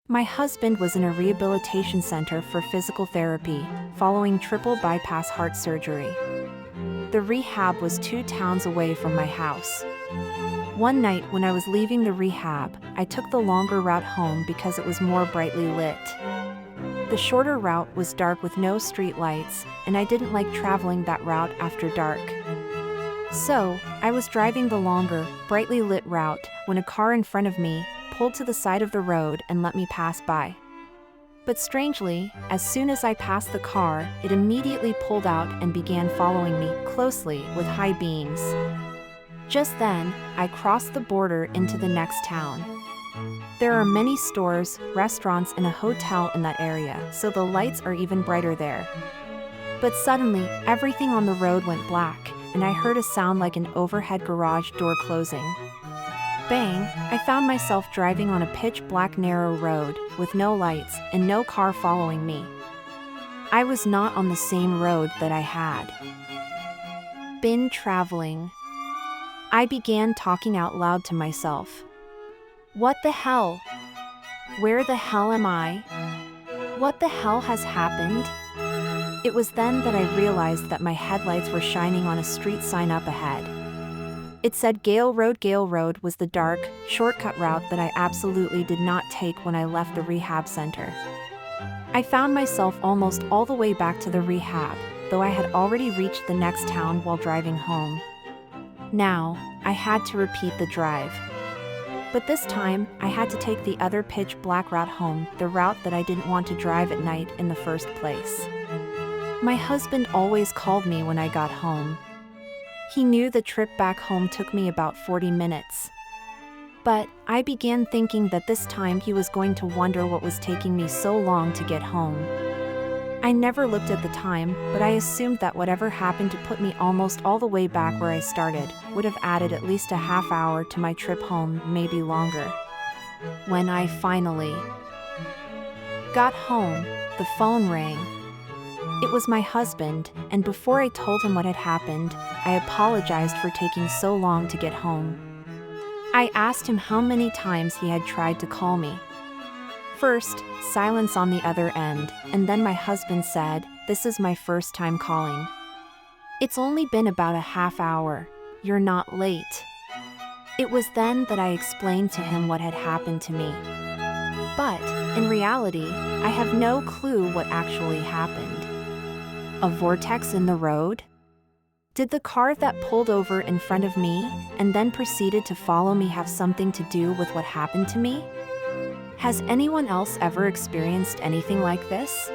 My husband was in a rehabilitation center for physical therapy, following triple bypass heart surgery. The rehab was 2 towns away from my house. One night when I was leaving the rehab, I took the longer route home because it was more brightly lit. The shorter route was dark with no street lights, and I didn't like traveling that route after dark. So, I was driving the longer, brightly lit route when a car in front of me pulled to the side of the road and let me pass by. But strangely, as soon as I passed the car, it immediately pulled out and began following me closely with high beams. Just then, I crossed the border into the next town. There are many stores, restaurants, and a hotel in that area, so the lights are even brighter there. But suddenly, everything on the road went black, and I heard a sound like an overhead garage door closing. Bang! I found myself driving on a pitch-black narrow road, with no lights, and no car following me. I was not on the same road that I had been traveling. I began talking out loud to myself. What the hell? Where the hell am I? What the hell has happened? It was then that I realized that my headlights were shining on a street sign up ahead. It said Gale Road. Gale Road was the dark, shortcut route that I absolutely did not take when I left the rehab center. I found myself almost all the way back to the rehab, though I had already reached the next town while driving home. Now, I had to repeat the drive. But this time, I had to take the other pitch-black route home, the route that I didn't want to drive at night in the first place. My husband always called me when I got home. He knew the trip back home took me about 40 minutes. But I began thinking that this time he was going to wonder what was taking me so long to get home. I never looked at the time, but I assumed that whatever happened to put me almost all the way back where I started would have added at least a half hour to my trip home, maybe longer. When I finally got home, the phone rang. It was my husband, and before I told him what had happened, I apologized for taking so long to get home. I asked him how many times he had tried to call me. First, silence on the other end, and then my husband said, "This is my first time calling. It's only been about a half hour. You're not late." It was then that I explained to him what had happened to me. But, in reality, I have no clue what actually happened. A vortex in the road? Did the car that pulled over in front of me and then proceeded to follow me have something to do with what happened to me? Has anyone else ever experienced anything like this?